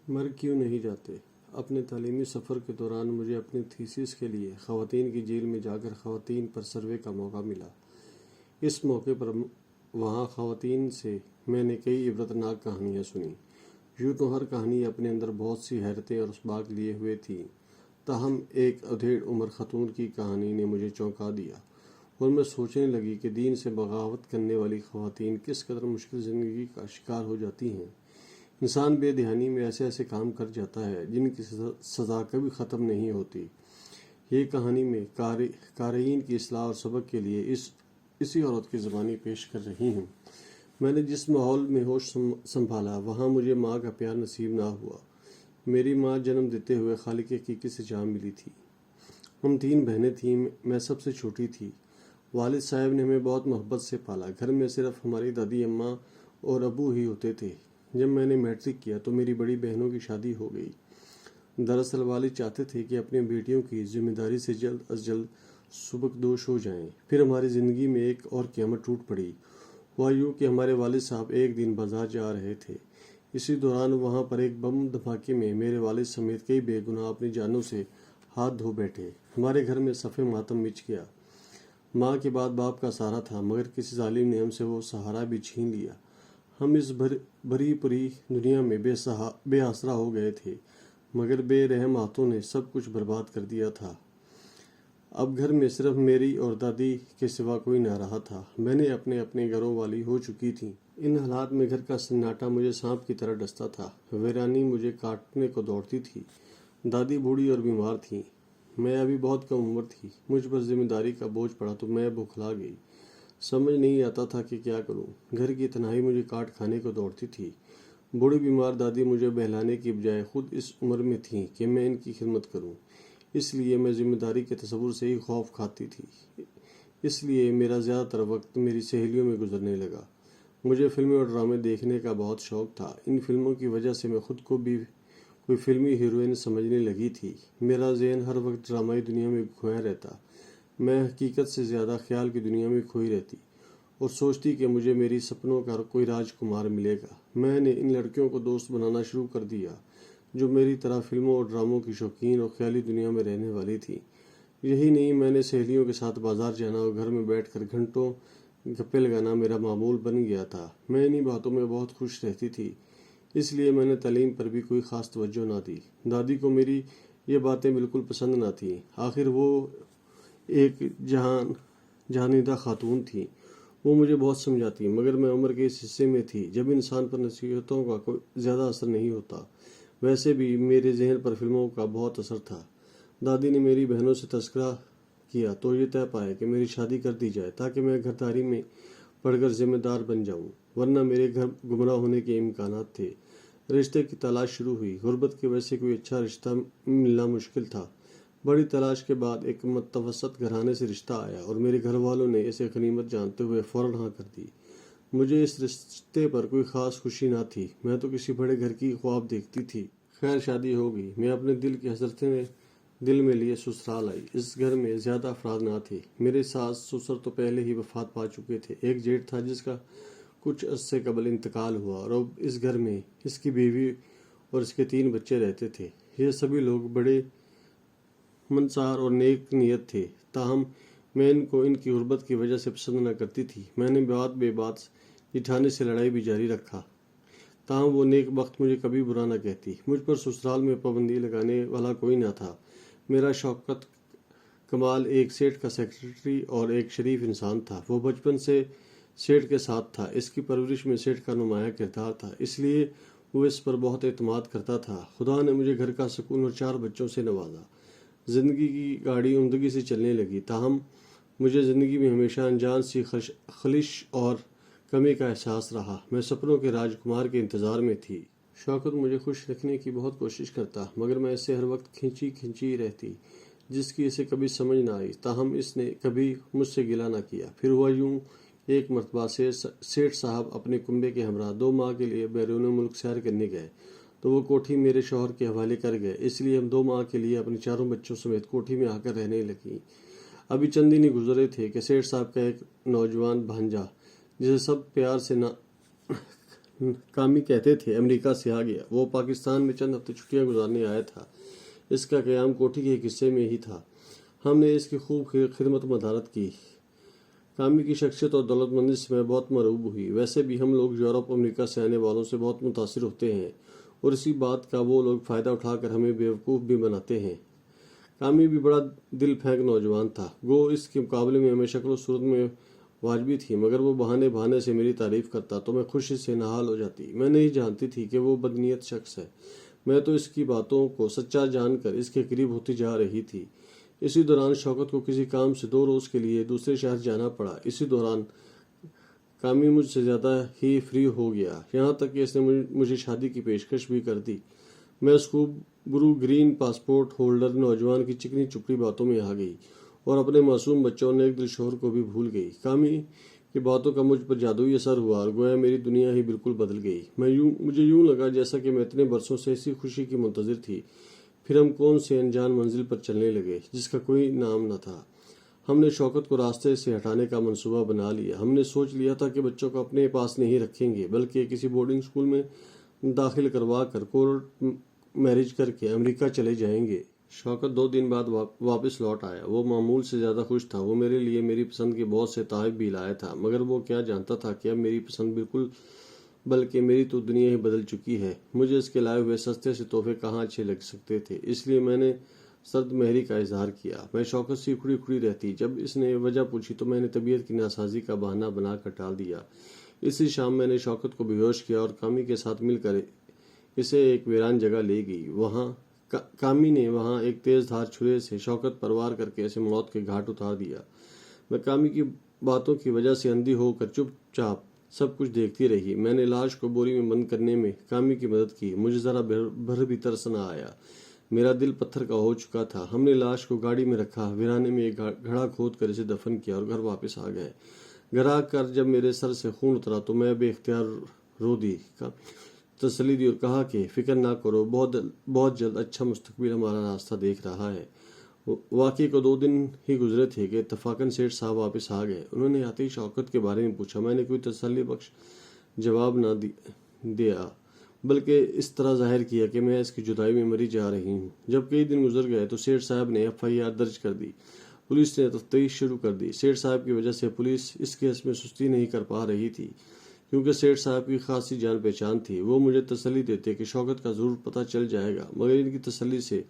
مر کیوں نہیں جاتے؟ اپنے تعلیمی سفر کے دوران مجھے اپنی تھیسس کے لیے خواتین کی جیل میں جا کر خواتین پر سروے کا موقع ملا۔ اس موقع پر وہاں خواتین سے میں نے کئی عبرتناک کہانیاں سنیں۔ یوں تو ہر کہانی اپنے اندر بہت سی حیرتیں اور اسباق لیے ہوئے تھی، تاہم ایک ادھیڑ عمر خاتون کی کہانی نے مجھے چونکا دیا، اور میں سوچنے لگی کہ دین سے بغاوت کرنے والی خواتین کس قدر مشکل زندگی کا شکار ہو جاتی ہیں۔ انسان بے دہانی میں ایسے ایسے کام کر جاتا ہے جن کی سزا کبھی ختم نہیں ہوتی۔ یہ کہانی میں قارئین کی اصلاح اور سبق کے لیے اسی عورت کی زبانی پیش کر رہی ہوں۔ میں نے جس ماحول میں ہوش سنبھالا وہاں مجھے ماں کا پیار نصیب نہ ہوا۔ میری ماں جنم دیتے ہوئے خالق حقیقی سے جا ملی تھی۔ ہم 3 بہنیں تھیں، میں سب سے چھوٹی تھی۔ والد صاحب نے ہمیں بہت محبت سے پالا۔ گھر میں صرف ہماری دادی اماں اور ابو ہی ہوتے تھے۔ جب میں نے میٹرک کیا تو میری بڑی بہنوں کی شادی ہو گئی۔ دراصل والد چاہتے تھے کہ اپنی بیٹیوں کی ذمہ داری سے جلد از جلد سبکدوش ہو جائیں۔ پھر ہماری زندگی میں ایک اور قیامت ٹوٹ پڑی۔ ہوا یوں کہ ہمارے والد صاحب ایک دن بازار جا رہے تھے۔ اسی دوران وہاں پر ایک بم دھماکے میں میرے والد سمیت کئی بے گناہ اپنی جانوں سے ہاتھ دھو بیٹھے۔ ہمارے گھر میں صف ماتم مچ گیا۔ ماں کے بعد باپ کا سہارا تھا، مگر کسی ظالم نے ہم سے وہ سہارا بھی چھین لیا۔ ہم اس بھری پری دنیا میں بے آسرا ہو گئے تھے، مگر بے رحم ہاتھوں نے سب کچھ برباد کر دیا تھا۔ اب گھر میں صرف میری اور دادی کے سوا کوئی نہ رہا تھا۔ میں نے اپنے گھروں والی ہو چکی تھی۔ ان حالات میں گھر کا سناٹا مجھے سانپ کی طرح ڈستا تھا۔ ویرانی مجھے کاٹنے کو دوڑتی تھی۔ دادی بوڑھی اور بیمار تھیں۔ میں ابھی بہت کم عمر تھی۔ مجھ پر ذمہ داری کا بوجھ پڑا تو میں بوکھلا گئی۔ سمجھ نہیں آتا تھا کہ کیا کروں۔ گھر کی تنہائی مجھے کاٹ کھانے کو دوڑتی تھی۔ بوڑھی بیمار دادی مجھے بہلانے کی بجائے خود اس عمر میں تھیں کہ میں ان کی خدمت کروں۔ اس لیے میں ذمہ داری کے تصور سے ہی خوف کھاتی تھی۔ اس لیے میرا زیادہ تر وقت میری سہیلیوں میں گزرنے لگا۔ مجھے فلمیں اور ڈرامے دیکھنے کا بہت شوق تھا۔ ان فلموں کی وجہ سے میں خود کو بھی کوئی فلمی ہیروئن سمجھنے لگی تھی۔ میرا ذہن ہر وقت ڈرامائی دنیا میں کھویا رہتا۔ میں حقیقت سے زیادہ خیال کی دنیا میں کھوئی رہتی اور سوچتی کہ مجھے میری سپنوں کا کوئی راجکمار ملے گا۔ میں نے ان لڑکیوں کو دوست بنانا شروع کر دیا جو میری طرح فلموں اور ڈراموں کی شوقین اور خیالی دنیا میں رہنے والی تھی۔ یہی نہیں، میں نے سہیلیوں کے ساتھ بازار جانا اور گھر میں بیٹھ کر گھنٹوں گپے لگانا میرا معمول بن گیا تھا۔ میں انہی باتوں میں بہت خوش رہتی تھی، اس لیے میں نے تعلیم پر بھی کوئی خاص توجہ نہ دی۔ دادی کو میری یہ باتیں بالکل پسند نہ تھیں۔ آخر وہ ایک جہانیدہ خاتون تھی۔ وہ مجھے بہت سمجھاتی، مگر میں عمر کے اس حصے میں تھی جب انسان پر نصیحتوں کا کوئی زیادہ اثر نہیں ہوتا۔ ویسے بھی میرے ذہن پر فلموں کا بہت اثر تھا۔ دادی نے میری بہنوں سے تذکرہ کیا تو یہ طے پایا کہ میری شادی کر دی جائے تاکہ میں گھرداری میں پڑھ کر ذمہ دار بن جاؤں، ورنہ میرے گھر گمراہ ہونے کے امکانات تھے۔ رشتے کی تلاش شروع ہوئی۔ غربت کی وجہ سے کوئی اچھا رشتہ ملنا مشکل تھا۔ بڑی تلاش کے بعد ایک متوسط گھرانے سے رشتہ آیا اور میرے گھر والوں نے اسے غنیمت جانتے ہوئے فوراً ہاں کر دی۔ مجھے اس رشتے پر کوئی خاص خوشی نہ تھی۔ میں تو کسی بڑے گھر کی خواب دیکھتی تھی۔ خیر، شادی ہو گئی۔ میں اپنے دل کی حسرتیں دل میں لیے سسرال آئی۔ اس گھر میں زیادہ افراد نہ تھے۔ میرے ساس سسر تو پہلے ہی وفات پا چکے تھے۔ ایک جیٹھ تھا جس کا کچھ عرصے قبل انتقال ہوا، اور اب اس گھر میں اس کی بیوی اور اس کے 3 بچے رہتے تھے۔ یہ سبھی لوگ بڑے منصار اور نیک نیت تھے، تاہم میں ان کو ان کی غربت کی وجہ سے پسند نہ کرتی تھی۔ میں نے بے بات جٹھانی سے لڑائی بھی جاری رکھا، تاہم وہ نیک بخت مجھے کبھی برا نہ کہتی۔ مجھ پر سسرال میں پابندی لگانے والا کوئی نہ تھا۔ میرا شوکت کمال ایک سیٹھ کا سیکرٹری اور ایک شریف انسان تھا۔ وہ بچپن سے سیٹھ کے ساتھ تھا۔ اس کی پرورش میں سیٹھ کا نمایاں کردار تھا، اس لیے وہ اس پر بہت اعتماد کرتا تھا۔ خدا نے مجھے گھر کا سکون اور 4 بچوں سے نوازا۔ زندگی کی گاڑی عمدگی سے چلنے لگی، تاہم مجھے زندگی میں ہمیشہ انجان سی خلش اور کمی کا احساس رہا۔ میں سپنوں کے راجکمار کے انتظار میں تھی۔ شوکت مجھے خوش رکھنے کی بہت کوشش کرتا، مگر میں اسے ہر وقت کھینچی رہتی، جس کی اسے کبھی سمجھ نہ آئی، تاہم اس نے کبھی مجھ سے گلہ نہ کیا۔ پھر ہوا یوں، ایک مرتبہ سیٹھ صاحب اپنے کنبے کے ہمراہ 2 ماہ کے لیے بیرون ملک سیر کرنے گئے تو وہ کوٹھی میرے شوہر کے حوالے کر گئے۔ اس لیے ہم 2 ماہ کے لیے اپنے 4 بچوں سمیت کوٹھی میں آ کر رہنے لگیں۔ ابھی چند دن ہی گزرے تھے کہ سیٹھ صاحب کا ایک نوجوان بھانجا، جسے سب پیار سے کامی کہتے تھے امریکہ سے آ گیا۔ وہ پاکستان میں چند ہفتے چھٹیاں گزارنے آیا تھا۔ اس کا قیام کوٹھی کے ایک حصے میں ہی تھا۔ ہم نے اس کی خوب خدمت مدارت کی۔ کامی کی شخصیت اور دولت مندی سے میں بہت مرعوب ہوئی۔ ویسے بھی ہم لوگ یورپ امریکہ سے آنے والوں سے بہت متاثر ہوتے ہیں اور اسی بات کا وہ لوگ فائدہ اٹھا کر ہمیں بیوقوف بھی بناتے ہیں۔ کامی بھی بڑا دل پھینک نوجوان تھا۔ گو اس کے مقابلے میں ہمیں شکل و صورت میں واجبی تھی، مگر وہ بہانے سے میری تعریف کرتا تو میں خوشی سے نہال ہو جاتی۔ میں نہیں جانتی تھی کہ وہ بدنیت شخص ہے۔ میں تو اس کی باتوں کو سچا جان کر اس کے قریب ہوتی جا رہی تھی۔ اسی دوران شوکت کو کسی کام سے 2 روز کے لیے دوسرے شہر جانا پڑا۔ اسی دوران کامی مجھ سے زیادہ ہی فری ہو گیا، یہاں تک کہ اس نے مجھے شادی کی پیشکش بھی کر دی۔ میں اس کو برو گرین پاسپورٹ ہولڈر نوجوان کی چکنی چپڑی باتوں میں آ گئی اور اپنے معصوم بچوں اور نیک دل شوہر کو بھی بھول گئی۔ کامی کی باتوں کا مجھ پر جادوئی اثر ہوا اور گویا میری دنیا ہی بالکل بدل گئی۔ مجھے یوں لگا جیسا کہ میں اتنے برسوں سے اسی خوشی کی منتظر تھی۔ پھر ہم کون سے انجان منزل پر چلنے لگے جس کا کوئی نام نہ تھا۔ ہم نے شوکت کو راستے سے ہٹانے کا منصوبہ بنا لیا۔ ہم نے سوچ لیا تھا کہ بچوں کو اپنے پاس نہیں رکھیں گے بلکہ کسی بورڈنگ اسکول میں داخل کروا کر کورٹ میرج کر کے امریکہ چلے جائیں گے۔ شوکت 2 دن بعد واپس لوٹ آیا۔ وہ معمول سے زیادہ خوش تھا۔ وہ میرے لیے میری پسند کے بہت سے تحائف بھی لایا تھا، مگر وہ کیا جانتا تھا کہ اب میری پسند بالکل بلکہ میری تو دنیا ہی بدل چکی ہے۔ مجھے اس کے لائے ہوئے سستے سے تحفے کہاں اچھے لگ سکتے تھے، اس لیے میں نے سرد مہری کا اظہار کیا۔ میں شوکت سے کھڑی رہتی۔ جب اس نے وجہ پوچھی تو میں نے طبیعت کی ناسازی کا بہانہ بنا کر ٹال دیا۔ اسی شام میں نے شوکت کو بے ہوش کیا اور کامی کے ساتھ مل کر اسے ایک ویران جگہ لے گئی۔ کامی نے وہاں ایک تیز دھار چھرے سے شوکت پر وار کر کے اسے موت کے گھاٹ اتار دیا۔ میں کامی کی باتوں کی وجہ سے اندھی ہو کر چپ چاپ سب کچھ دیکھتی رہی۔ میں نے لاش کو بوری میں بند کرنے میں کامی کی مدد کی۔ مجھے ذرا بھر بھی ترس نہ آیا۔ میرا دل پتھر کا ہو چکا تھا۔ ہم نے لاش کو گاڑی میں رکھا، ویرانے میں ایک گڑھا کھود کر اسے دفن کیا اور گھر واپس آ گئے۔ گھر آ کر جب میرے سر سے خون اترا تو میں بے اختیار رو دی، تسلی دی اور کہا کہ فکر نہ کرو، بہت جلد اچھا مستقبل ہمارا راستہ دیکھ رہا ہے۔ واقعی کو 2 دن ہی گزرے تھے کہ اتفاقاً سیٹھ صاحب واپس آ گئے۔ انہوں نے آتے ہی شوکت کے بارے میں پوچھا۔ میں نے کوئی تسلی بخش جواب نہ دیا بلکہ اس طرح ظاہر کیا کہ میں اس کی جدائی میں مری جا رہی ہوں۔ جب کئی دن گزر گئے تو سیٹھ صاحب نے FIR درج کر دی۔ پولیس نے تفتیش شروع کر دی۔ سیٹھ صاحب کی وجہ سے پولیس اس کیس میں سستی نہیں کر پا رہی تھی، کیونکہ سیٹھ صاحب کی خاصی جان پہچان تھی۔ وہ مجھے تسلی دیتے کہ شوکت کا ضرور پتہ چل جائے گا، مگر ان کی تسلی سے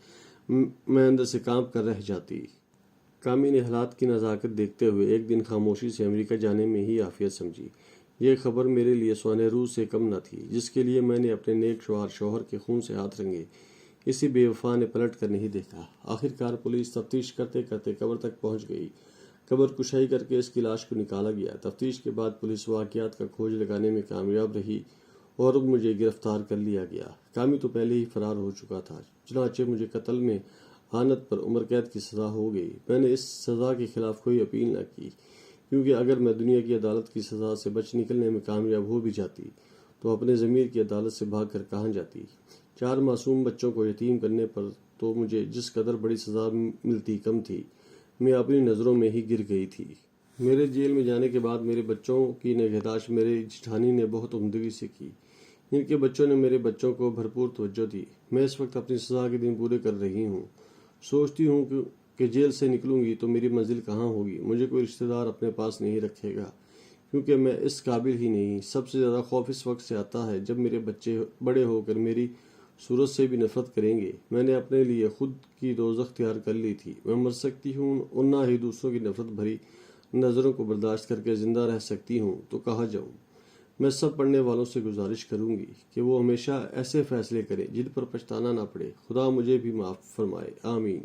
میں اندر سے کانپ کر رہ جاتی۔ کامی نے حالات کی نزاکت دیکھتے ہوئے ایک دن خاموشی سے امریکہ جانے میں ہی عافیت سمجھی۔ یہ خبر میرے لیے سونے روح سے کم نہ تھی، جس کے لیے میں نے اپنے نیک شوہر کے خون سے ہاتھ رنگے۔ اسی بے وفا نے پلٹ کر نہیں دیکھا۔ آخرکار پولیس تفتیش کرتے کرتے قبر تک پہنچ گئی۔ قبر کشائی کر کے اس کی لاش کو نکالا گیا۔ تفتیش کے بعد پولیس واقعات کا کھوج لگانے میں کامیاب رہی اور مجھے گرفتار کر لیا گیا۔ کامی تو پہلے ہی فرار ہو چکا تھا، چنانچہ مجھے قتل میں اعانت پر عمر قید کی سزا ہو گئی۔ میں نے اس سزا کے خلاف کوئی اپیل نہ کی، کیونکہ اگر میں دنیا کی عدالت کی سزا سے بچ نکلنے میں کامیاب ہو بھی جاتی تو اپنے ضمیر کی عدالت سے بھاگ کر کہاں جاتی۔ 4 معصوم بچوں کو یتیم کرنے پر تو مجھے جس قدر بڑی سزا ملتی کم تھی۔ میں اپنی نظروں میں ہی گر گئی تھی۔ میرے جیل میں جانے کے بعد میرے بچوں کی نگہداشت میرے جیٹھانی نے بہت عمدگی سے کی۔ ان کے بچوں نے میرے بچوں کو بھرپور توجہ دی۔ میں اس وقت اپنی سزا کے دن پورے کر رہی ہوں۔ سوچتی ہوں کہ جیل سے نکلوں گی تو میری منزل کہاں ہوگی۔ مجھے کوئی رشتہ دار اپنے پاس نہیں رکھے گا، کیونکہ میں اس قابل ہی نہیں۔ سب سے زیادہ خوف اس وقت سے آتا ہے جب میرے بچے بڑے ہو کر میری صورت سے بھی نفرت کریں گے۔ میں نے اپنے لیے خود کی دوزخ تیار کر لی تھی۔ میں مر سکتی ہوں اور نہ ہی دوسروں کی نفرت بھری نظروں کو برداشت کر کے زندہ رہ سکتی ہوں تو کہاں جاؤں۔ میں سب پڑھنے والوں سے گزارش کروں گی کہ وہ ہمیشہ ایسے فیصلے کریں جن پر پچھتانا نہ پڑے۔ خدا مجھے بھی معاف فرمائے، آمین۔